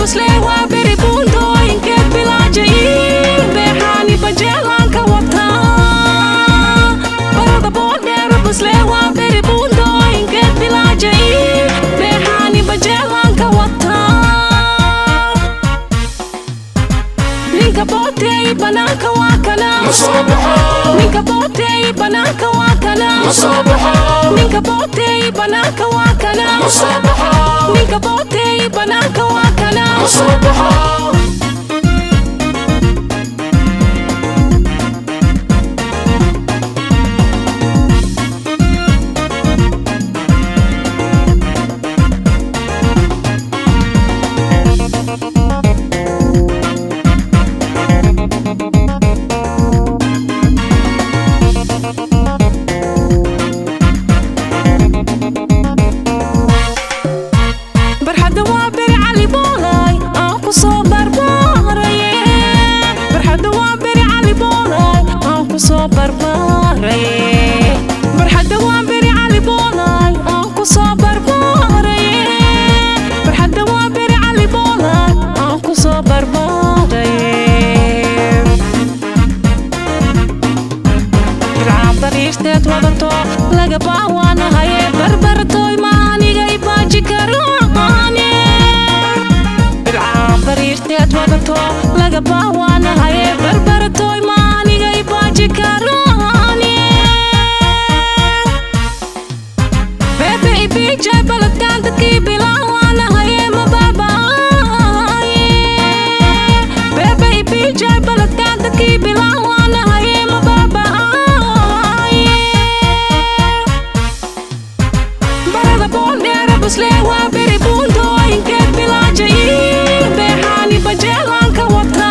buslewa beri bundo inke bilaje behani bajelan ka wata barada bodera buslewa beri bundo inke bilaje behani bajelan ka wata ninka bote bananka wakana ninka bote bananka wakana ninka bote bananka wakana ninka bote bananka wakana laga baawana haye barbartoy maaniga ibaaji karaane bilcaan bariirteed wadato laga baawana haye barbartoy maaniga ibaaji karaane bebe ibijay baladkaan dadkii bilaawana haye mababaaye bebe ibijay baladkaan dadkii bilaawana haye buslewa beri bundo inke bilaje behani bajelan ka wata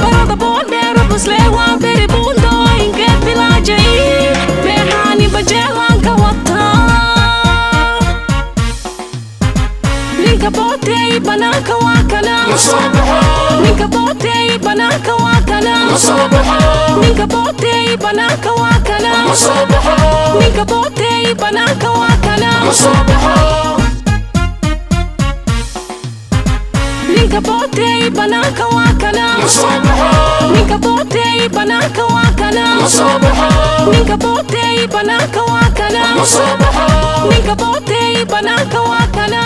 barada bodera buslewa beri bundo inke bilaje behani bajelan ka wata ninka bote bananka wakana ninka bote bananka wakana ninka bote bananka wakana ninka bote bananka wakana ninka bote bananka wakana ninka bote bananka wakana ninka bote bananka wakana ninka bote bananka wakana